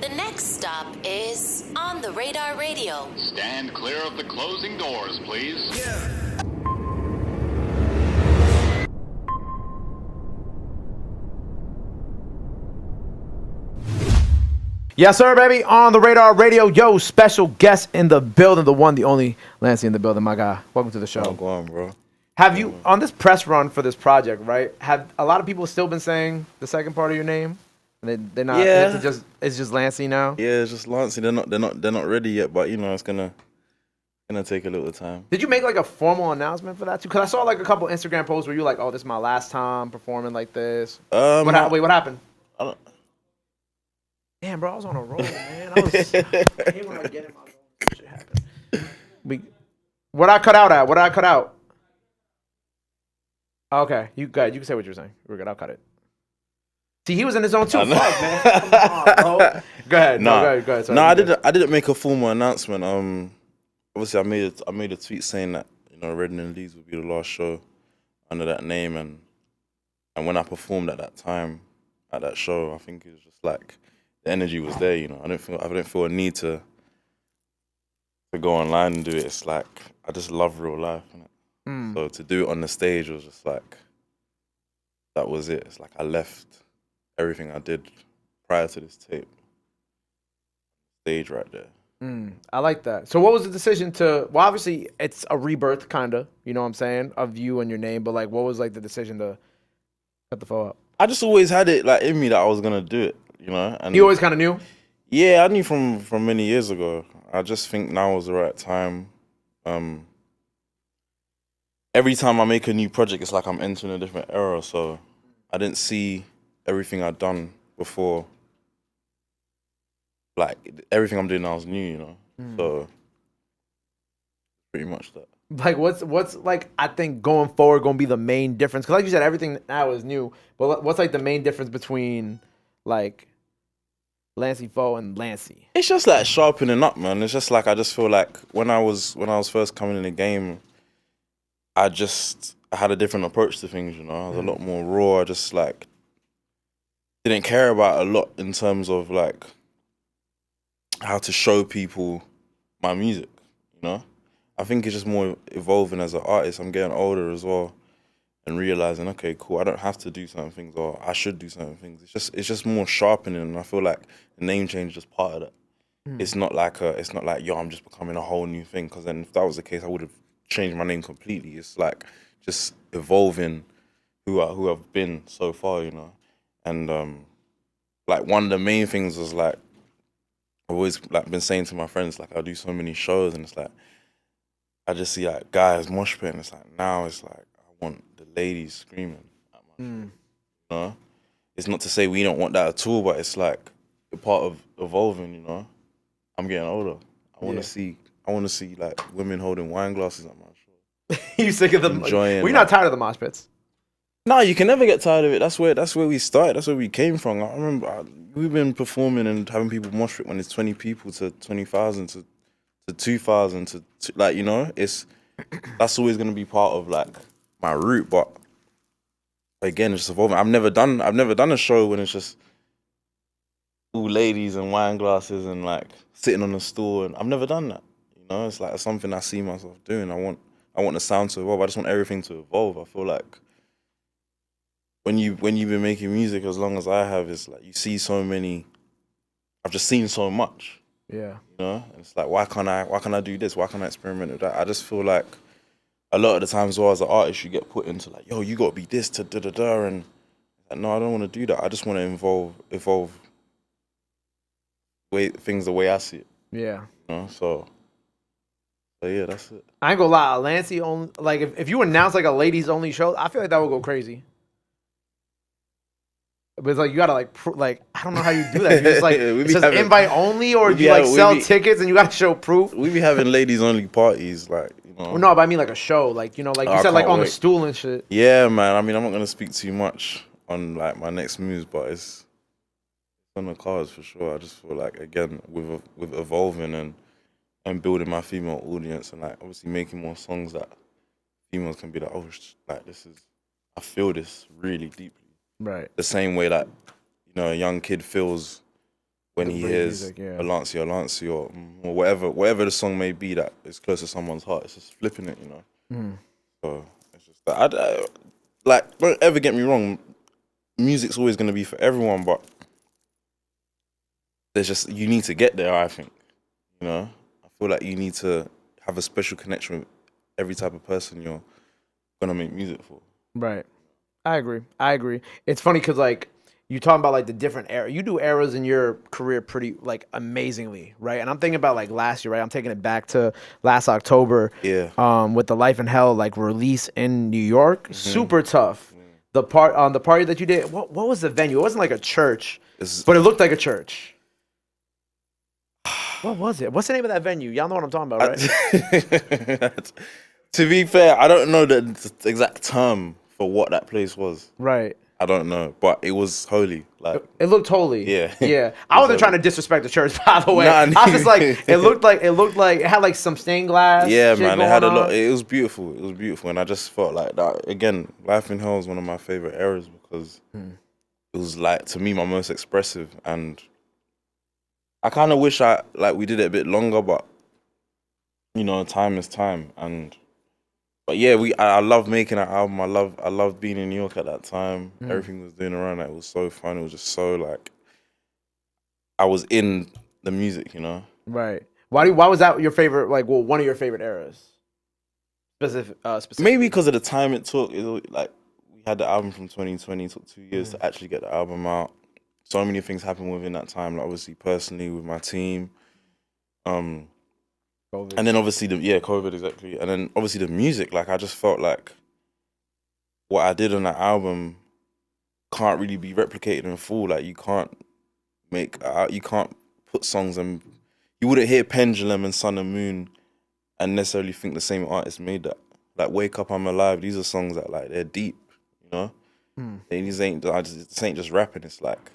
The next stop is On the Radar Radio. Stand clear of the closing doors, please. Yes, sir, baby. On the Radar Radio. Yo, special guest in the building. The one, the only Lancey in the building, my guy. Welcome to the show. Oh, go on, bro. Have you, on this press run for this project, right, have a lot of people still been saying the second part of your name? They're not. Yeah. It's just Lancey now. Yeah, it's just Lancey. They're not ready yet, but you know it's gonna take a little time. Did you make like a formal announcement for that too? Because I saw like a couple Instagram posts where you were like, "Oh, this is my last time performing like this." Wait, what happened? I don't. Damn, bro, I was on a roll, man. I hate when I get in my zone. Shit happened. What I cut out at? What did I cut out? Okay, you good? You can say what you're saying. We're good. I'll cut it. See, he was in his own too. Fuck, man. Come on, bro. Go ahead. Nah, go ahead. Sorry, no, I didn't make a formal announcement. Obviously, I made a tweet saying that Red and Leeds would be the last show under that name, and when I performed at that time at that show, I think it was just like the energy was there. I didn't feel a need to go online and do it. It's like I just love real life, innit? So to do it on the stage was just like that was it. It's like I left everything I did prior to this tape stage right there. I like that. So what was the decision to, well, obviously it's a rebirth kind of, you know what I'm saying, of you and your name, but like what was like the decision to cut the flow up? I just always had it like in me that I was gonna do it, and you always kind of knew? Yeah, I knew from many years ago. I just think now was the right time. Every time I make a new project, it's like I'm entering a different era, so I didn't see everything I'd done before. Like, everything I'm doing now is new, So, pretty much that. Like, what's like, I think going forward going to be the main difference? Because like you said, everything now is new, but what's like the main difference between like Lancey Foe and Lancey? It's just like sharpening up, man. It's just like, I just feel like when I was first coming in the game, I had a different approach to things, I was a lot more raw. I just like didn't care about a lot in terms of like how to show people my music, I think it's just more evolving as an artist. I'm getting older as well and realizing, okay, cool, I don't have to do certain things or I should do certain things. It's just more sharpening, and I feel like the name change is just part of that. It's not like yo, I'm just becoming a whole new thing, because then if that was the case, I would have changed my name completely. It's like just evolving who I've been so far, And like one of the main things was like I've always like been saying to my friends, like I do so many shows and it's like I just see like guys mosh pit, and it's like now it's like I want the ladies screaming at my show. It's not to say we don't want that at all, but it's like a part of evolving, I'm getting older. I want to see like women holding wine glasses at my show. You sick of them? Enjoying. We're not tired of the mosh pits. No, you can never get tired of it. That's where we started. That's where we came from. I remember we've been performing and having people mosh pit when it's 20 people to 20,000 to 2,000 to like, that's always gonna be part of like my route. But again, it's evolving. I've never done a show when it's just all ladies and wine glasses and like sitting on a stool, and I've never done that. It's like something I see myself doing. I want the sound to evolve. I just want everything to evolve. I feel like when you've been making music as long as I have, it's like you see so many. I've just seen so much. Yeah. And it's like why can't I do this? Why can't I experiment with that? I just feel like a lot of the times, well, as an artist, you get put into like, yo, you got to be this to da da da, and like, no, I don't want to do that. I just want to evolve things the way I see it. Yeah. So yeah, that's it. I ain't gonna lie, Lancey only, like if you announce like a ladies only show, I feel like that would go crazy. But it's like you gotta like I don't know how you do that. You just like it says invite only, or do you like sell tickets and you gotta show proof? We be having ladies only parties, like Well, no, but I mean like a show, like like you said, like on the stool and shit. Yeah, man. I mean, I'm not gonna speak too much on like my next moves, but it's on the cards for sure. I just feel like again with evolving and building my female audience, and like obviously making more songs that females can be like, oh, like I feel this really deeply. Right. The same way that a young kid feels when The he break hears music, yeah. Lancey or whatever the song may be that is close to someone's heart. It's just flipping it, you know. So it's just that. Like, don't ever get me wrong. Music's always gonna be for everyone, but you need to get there. I think, you know. I feel like you need to have a special connection with every type of person you're gonna make music for. Right. I agree. It's funny because like you talking about like the different era. You do eras in your career pretty like amazingly, right? And I'm thinking about like last year, right? I'm taking it back to last October. Yeah. With the Life in Hell like release in New York, super tough. The party that you did. What was the venue? It wasn't like a church, but it looked like a church. What was it? What's the name of that venue? Y'all know what I'm talking about, right? To be fair, I don't know the exact term for what that place was. Right. I don't know, but it was holy. Like, it looked holy. Yeah. Yeah. I wasn't trying to disrespect the church, by the way. Nah, I was just like, it looked like it had like some stained glass. yeah, shit man, it going had a on. lot. It was beautiful. It was beautiful, and I just felt like that again. Life in Hell is one of my favorite eras because it was like, to me, my most expressive, and I kind of wish we did it a bit longer, but you know, time is time, but yeah, I love making that album. I loved being in New York at that time. Everything was doing around that. It was so fun. It was just so like I was in the music, you know. Right. Why was that your favorite? Like, well, one of your favorite eras. Specific. Maybe because of the time it took. Like we had the album from 2020. It took 2 years to actually get the album out. So many things happened within that time. Like obviously personally with my team. COVID. And then obviously COVID, exactly. And then obviously the music, like I just felt like what I did on that album can't really be replicated in full. Like you can't put songs and you wouldn't hear Pendulum and Sun and Moon and necessarily think the same artist made that. Like Wake Up, I'm Alive, these are songs that like they're deep, you know? This ain't just rapping, it's like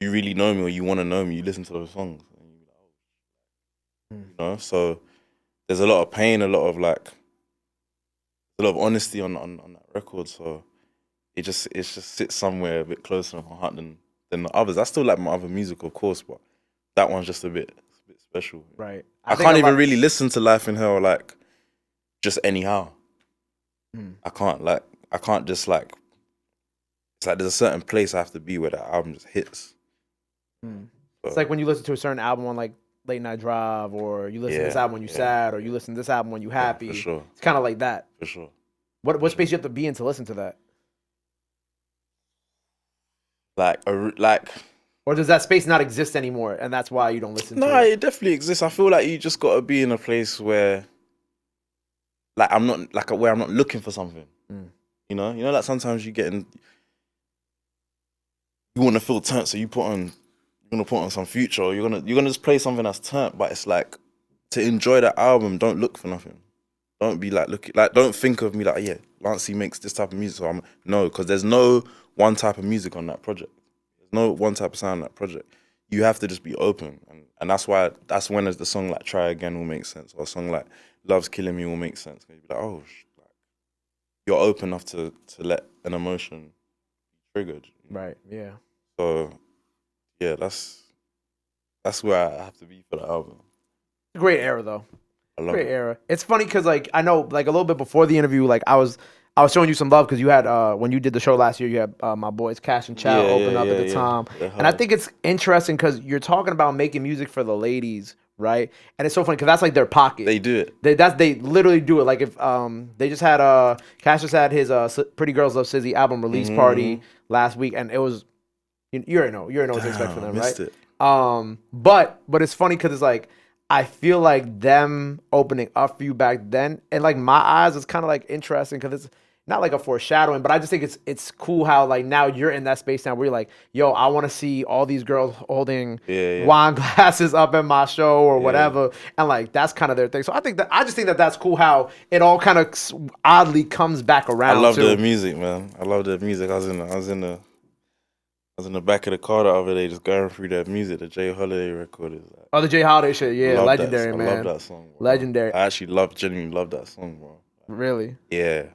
you really know me or you want to know me, you listen to those songs. You know, so there's a lot of pain, a lot of honesty on that record. So it just sits somewhere a bit closer to my heart than the others. I still like my other music, of course, but that one's just a bit special. Right. I can't even really listen to Life in Hell like just anyhow. I can't just like. It's like there's a certain place I have to be where that album just hits. It's like when you listen to a certain album on like Late Night Drive, or you listen to this album when you're sad, or you listen to this album when you're happy. For sure. It's kind of like that. For sure. What space you have to be in to listen to that? Or does that space not exist anymore, and that's why you don't listen to it? No, it definitely exists. I feel like you just got to be in a place where, like, I'm not looking for something. You know, like sometimes you want to feel turned, so you're gonna put on some Future, or you're gonna just play something that's turned. But it's like, to enjoy that album, don't look for nothing. Don't be like don't think of me like, yeah, Lancey makes this type of music, so no, because there's no one type of music on that project. There's no one type of sound on that project. You have to just be open, and that's when the song like Try Again will make sense, or a song like Love's Killing Me will make sense. You'll be like, oh, you're open enough to let an emotion be triggered. Right. Yeah. So, yeah, that's where I have to be for the album. Great era though. I love Great it. era. It's funny because like I know like a little bit before the interview, like I was showing you some love because you had when you did the show last year, you had my boys Cash and Chow open up at the time, and I think it's interesting because you're talking about making music for the ladies, right? And it's so funny because that's like their pocket. They do it. They literally do it. Like if they just had Cash just had his Pretty Girls Love Sexyy album release party last week, and it was you already know what to expect from them, right? It. But it's funny because it's like I feel like them opening up for you back then, and like my eyes, it's kind of like interesting because it's not like a foreshadowing, but I just think it's cool how like now you're in that space now where you're like, yo, I want to see all these girls holding wine glasses up at my show or whatever, and like that's kind of their thing. So I just think that that's cool how it all kind of oddly comes back around. I love too. their music, man. I love their music. I was in the back of the car the other day just going through their music. The Jay Holiday record is like, oh, the Jay Holiday shit, yeah, legendary, man. I love that song, bro. Legendary. I actually genuinely love that song, bro. Really? Yeah.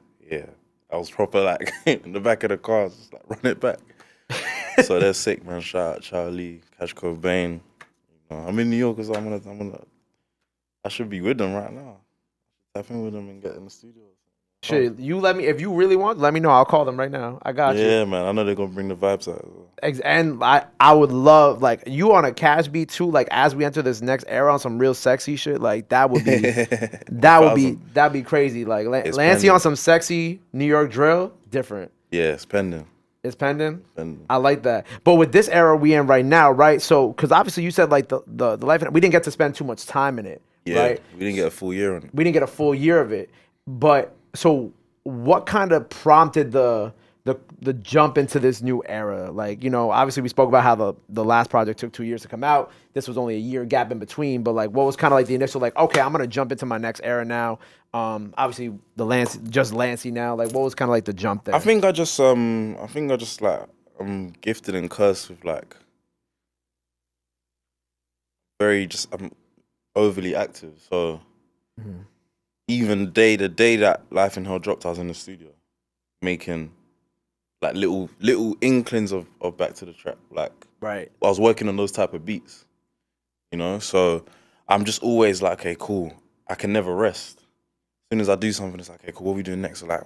I was proper like in the back of the car, just like run it back. So they're sick, man. Shout out Chow, Catch Cobain. You know, I'm in New York, so I should be with them right now. Tap in with them and get in the studio. Shit, you let me, if you really want, let me know. I'll call them right now. I got you. Yeah, man. I know they're gonna bring the vibes out as well. And I would love, like, you on a cash beat too, like, as we enter this next era on some real sexy shit, like, that would be, that'd be crazy. Like, Lancey on some sexy New York drill, different. Yeah, it's pending. It's pending? Pending. I like that. But with this era we in right now, right? So, because obviously you said, like, the life, we didn't get to spend too much time in it, Yeah, right? we didn't get a full year on it. We didn't get a full year of it. But, so, what kind of prompted the jump into this new era? Like, you know, obviously we spoke about how the last project took 2 years to come out. This was only a year gap in between, but like, what was kind of like the initial, like, okay, I'm gonna jump into my next era now. Obviously just Lancey now. Like, what was kind of like the jump there? I think I just like I'm gifted and cursed with like I'm overly active. So even the day that Life in Hell dropped, I was in the studio making like little inklings of Back to the Trap. Like, right. I was working on those type of beats, you know. So I'm just always like, okay, cool. I can never rest. As soon as I do something, it's like, okay, cool. What are we doing next? Or like,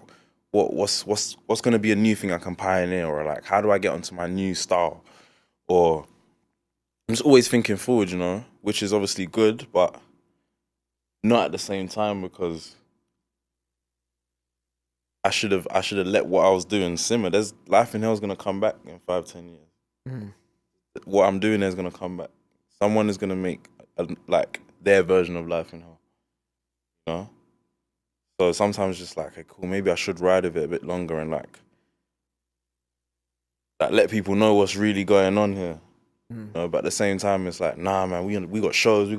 what's gonna be a new thing I can pioneer? Or like, how do I get onto my new style? Or I'm just always thinking forward, you know, which is obviously good, but not at the same time, because I should have let what I was doing simmer. There's Life in Hell is gonna come back in 5-10 years. What I'm doing there is gonna come back. Someone is gonna make like their version of Life in Hell. You know? So sometimes just like, okay, cool, maybe I should ride with it a bit longer and like let people know what's really going on here. You know? But at the same time, it's like, nah, man, we got shows,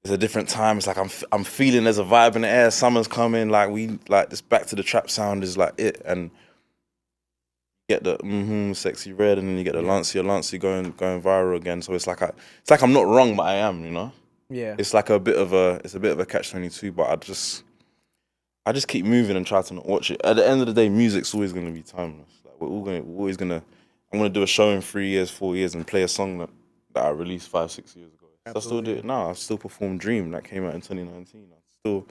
it's a different time. It's like I'm feeling there's a vibe in the air. Summer's coming. Like this Back to the Trap sound is like it, and you get the Sexyy Red, and then you get the Lancey going viral again. So it's like I'm not wrong, but I am. You know. Yeah. It's like a bit of a catch-22, but I just keep moving and try to not watch it. At the end of the day, music's always gonna be timeless. Like I'm gonna do a show in 3 years, 4 years, and play a song that I released 5-6 years ago. I still do it now. I still perform Dream that came out in 2019. I still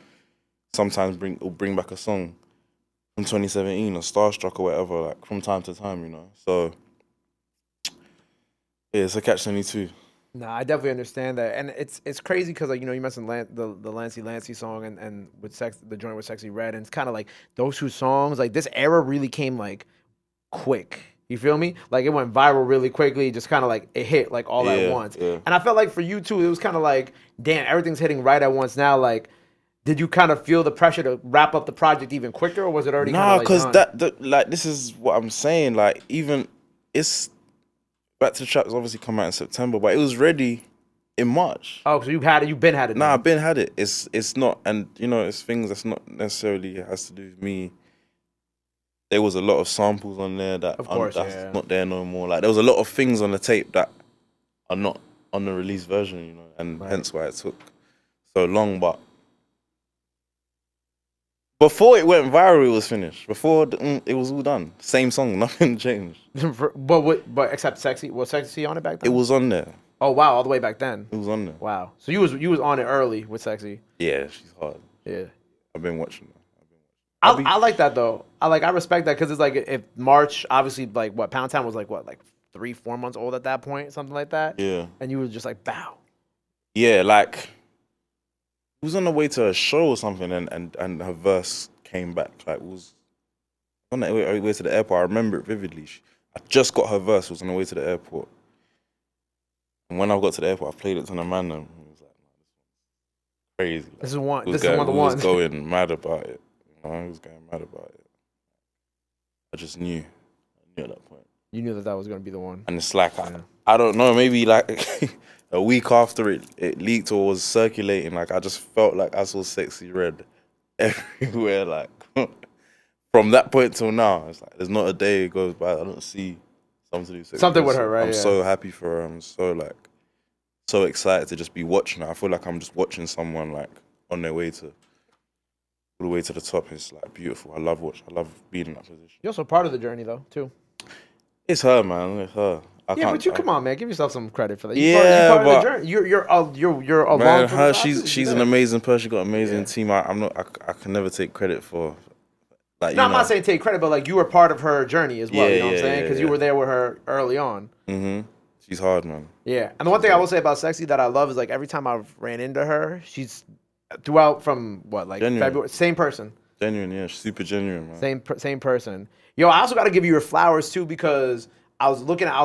sometimes bring back a song from 2017 or Starstruck or whatever, like from time to time, you know. So yeah, it's a catch-22. No, I definitely understand that, and it's crazy because, like, you know, you mentioned the Lancey song and with the joint with Sexyy Red, and it's kind of like those two songs. Like, this era really came like quick. You feel me? Like, it went viral really quickly, just kind of like it hit like all at once. Yeah. And I felt like for you too, it was kind of like, damn, everything's hitting right at once now. Like, did you kind of feel the pressure to wrap up the project even quicker, or was it already? Nah, because like this is what I'm saying. Like, even it's Back to the Trap has obviously come out in September, but it was ready in March. Oh, so you've been had it. Nah, I've been had it. It's not, and you know, it's things that's not necessarily has to do with me. There was a lot of samples on there that's not there no more. Like, there was a lot of things on the tape that are not on the release version, you know, and hence why it took so long. But before it went viral, it was finished. Before it was all done. Same song, nothing changed. but except Sexy, was Sexy on it back then? It was on there. Oh wow, all the way back then. It was on there. Wow. So you was on it early with Sexy. Yeah, she's hard. Yeah. I've been watching her. I like that though. I respect that, because it's like, if March, obviously, like, what, Pound Town was like, what, like 3-4 months old at that point, something like that. Yeah. And you were just like, bow. Yeah, like, it was on the way to a show or something, and her verse came back. Like, it was on the way to the airport. I remember it vividly. I just got her verse. It was on the way to the airport. And when I got to the airport, I played it to the man, and he was like, crazy. Like, This is one of the ones. He was going mad about it. You know, he was going mad about it. I just knew. I knew at that point. You knew that was going to be the one. And it's like, I don't know, maybe like a week after it leaked or was circulating, like, I just felt like I saw Sexyy Red everywhere. Like, from that point till now, it's like there's not a day goes by I don't see something to do with Sexyy something Red. with her, right? I'm so happy for her. I'm so excited to just be watching her. I feel like I'm just watching someone like on their way to all the way to the top. Is like beautiful. I love being in that position. You're also part of the journey though, too. It's her, man. It's her. I Yeah, can't. but you come on, man. Give yourself some credit for that. Yeah, you part of the but journey. You're along man, for the her. process. She's You're an there. amazing person. She got an amazing Yeah. team. I'm not. I can never take credit for like No, you I'm not know. saying take credit, but like you were part of her journey as well. Yeah, You know what I'm yeah, saying? yeah, Because you yeah. were there with her early on. She's hard, man. Yeah, and the one thing I will say about Sexy that I love is like every time I've ran into her, she's throughout from what like Genuine. February, same person, Genuine, yeah. She's super genuine, man. same person. Yo, I also got to give you your flowers too because I was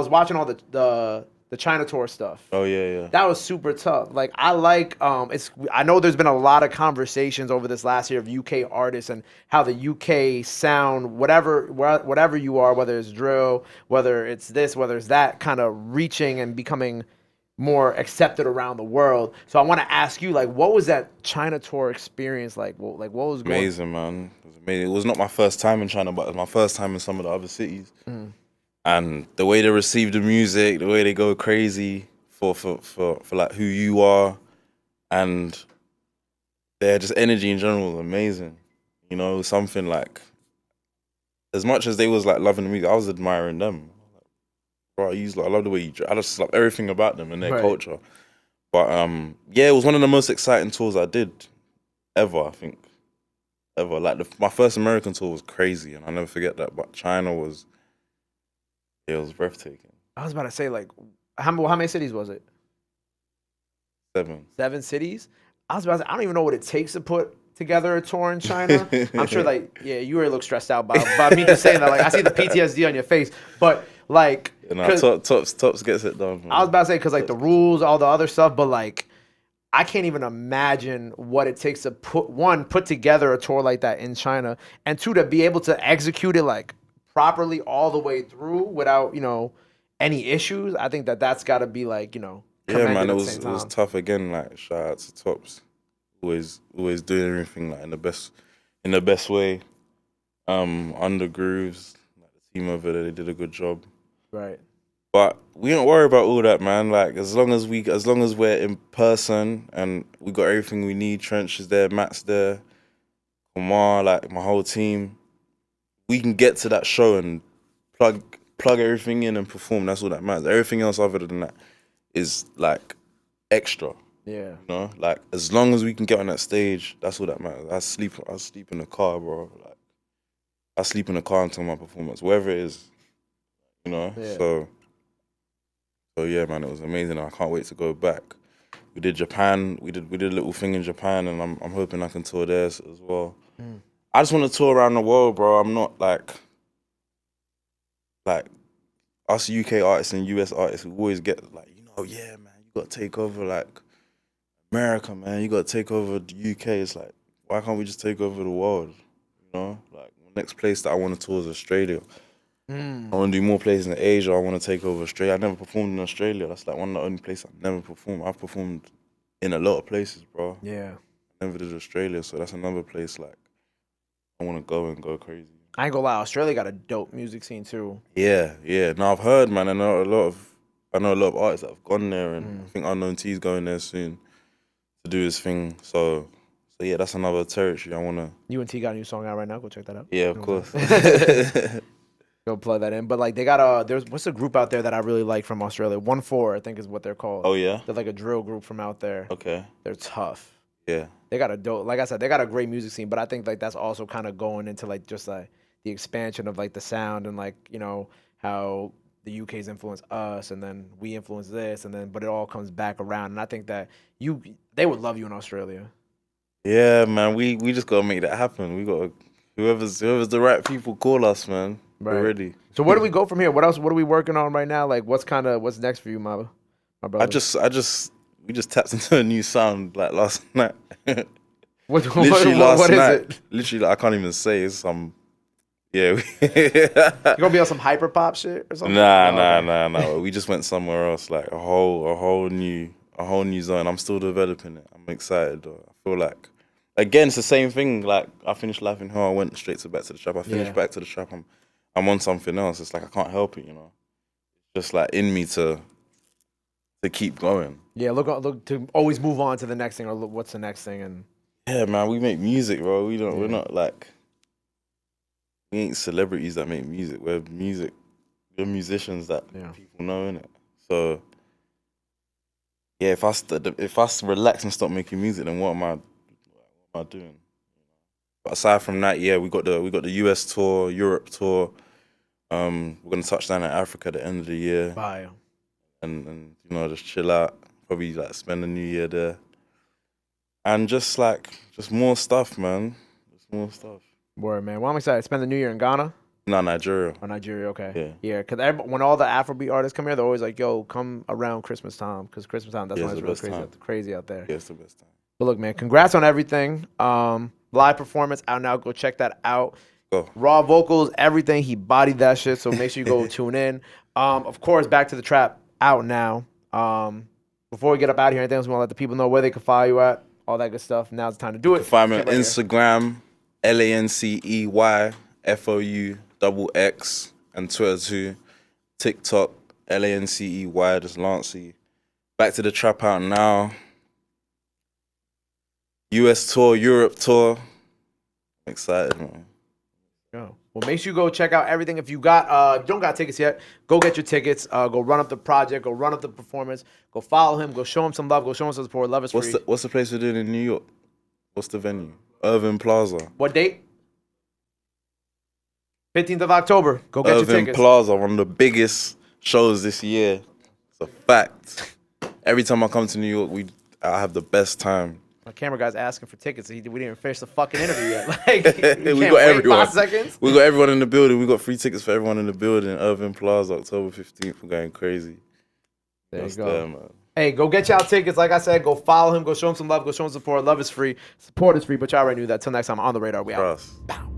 watching all the China tour stuff. Oh yeah, yeah. That was super tough. Like I like I know there's been a lot of conversations over this last year of UK artists and how the UK sound, whatever you are, whether it's drill, whether it's this, whether it's that, kind of reaching and becoming more accepted around the world. So I want to ask you, like, what was that China tour experience like? What was going? Amazing, man. It was amazing. It was not my first time in China, but it was my first time in some of the other cities. And the way they receive the music, the way they go crazy for like who you are, and their just energy in general was amazing. You know, something like as much as they was like loving the music, I was admiring them. Bro, I love the way you. I just love everything about them and their Right. culture. But yeah, it was one of the most exciting tours I did ever. I think ever. Like my first American tour was crazy, and I'll never forget that. But China was, it was breathtaking. I was about to say, like, how many cities was it? 7. 7 cities. I was about to say, I don't even know what it takes to put together a tour in China. I'm sure, like, yeah, you already look stressed out by me just saying that. Like, I see the PTSD on your face, but like, Tops gets it done. Man. I was about to say because like the rules, all the other stuff, but like, I can't even imagine what it takes to put together a tour like that in China, and two, to be able to execute it like properly all the way through without any issues. I think that's got to be like Yeah, commended man, at it the was same it was time. tough again. Like shout out to Tops, always doing everything like in the best way. Under grooves, like the team over there, they did a good job. Right. But we don't worry about all that, man. Like as long as we're in person and we got everything we need, Trench is there, Matt's there, Kumar, like my whole team, we can get to that show and plug everything in and perform. That's all that matters. Everything else other than that is like extra. Yeah. You know, like as long as we can get on that stage, that's all that matters. I sleep in the car, bro. Like I sleep in the car until my performance, wherever it is. You know, Yeah. So yeah, man, it was amazing. I can't wait to go back. We did Japan. We did a little thing in Japan, and I'm hoping I can tour there as well. I just want to tour around the world, bro. I'm not like us UK artists and US artists who always get like, yeah, man, you got to take over like America, man. You got to take over the UK. It's like, why can't we just take over the world? You know, like the next place that I want to tour is Australia. I want to do more places in Asia. I want to take over Australia. I never performed in Australia. That's like one of the only places I've never performed. I've performed in a lot of places, bro. Yeah. I never did Australia, so that's another place like I want to go and go crazy. I ain't gonna lie, Australia got a dope music scene too. Yeah. No, I've heard, man. I know a lot of artists that have gone there, and I think Unknown T's going there soon to do his thing. So yeah, that's another territory I want to. You and T got a new song out right now. Go check that out. Yeah, of course. Go plug that in. But like they got what's a group out there that I really like from Australia? 1-4, I think is what they're called. Oh yeah. They're like a drill group from out there. Okay. They're tough. Yeah. They got a dope, like I said, they got a great music scene, but I think like that's also kind of going into like just like the expansion of like the sound and like, how the UK's influenced us and then we influence this and then but it all comes back around. And I think that they would love you in Australia. Yeah, man. We just gotta make that happen. We gotta whoever's the right people call us, man. Right. We're ready. So where do we go from here? What else? What are we working on right now? Like what's next for you, my brother? We just tapped into a new sound like last night. What Literally is night. it? Literally, I can't even say it's some. Yeah. You gonna be on some hyper pop shit or something? Nah. We just went somewhere else, like a whole new zone. I'm still developing it. I'm excited though. I feel like again it's the same thing. Like I finished Life in Hell, I went straight to Back to the Trap. I finished Back to the Trap. I'm on something else. It's like I can't help it, It's just like in me to keep going. Yeah, look to always move on to the next thing or look, what's the next thing and Yeah, man, we make music, bro. We're not like we ain't celebrities that make music. We're music. the musicians that Yeah. people know, innit? So yeah, if I relax and stop making music, then what am I doing? But aside from that, yeah, we got the US tour, Europe tour. We're gonna touch down in Africa at the end of the year, Fire. and you know, just chill out. Probably like spend the New Year there, and just more stuff, man. Just more stuff. Word, man. Well, I'm excited. Spend the New Year in Ghana. No, Nigeria. Or Nigeria, okay. Yeah. Yeah, because when all the Afrobeat artists come here, they're always like, yo, come around Christmas time. Because Christmas time, that's Yeah, when it's it's the real best crazy out there. Yeah, it's the best time. But look, man, congrats on everything. Live performance out now. Go check that out. Go. Raw vocals, everything. He bodied that shit. So make sure you go tune in. Of course, Back to the Trap out now. Before we get up out of here, anything else we want to let the people know where they can follow you at, all that good stuff. Now's the time to do it. You can find me on Shit right here. Instagram, LANCEYFOUXX, and Twitter too. TikTok, LANCEY, just Lancey. Back to the Trap out now. US tour, Europe tour. I'm excited, man. Yo. Well, make sure you go check out everything. If you don't got tickets yet, go get your tickets. Go run up the project. Go run up the performance. Go follow him. Go show him some love. Go show him some support. Love is free. What's the place we're doing in New York? What's the venue? Irving Plaza. What date? 15th of October. Go get your Irving tickets. Plaza, one of the biggest shows this year. It's a fact. Every time I come to New York, I have the best time. My camera guy's asking for tickets. We didn't even finish the fucking interview yet. Like, We got everyone. 5 seconds. We got everyone in the building. We got free tickets for everyone in the building. Irving Plaza, October 15th. We're going crazy. There That's you go. there, man. Hey, go get y'all tickets. Like I said, go follow him. Go show him some love. Go show him support. Love is free. Support is free. But y'all already knew that. Till next time, on the radar. We out. Trust. Bow.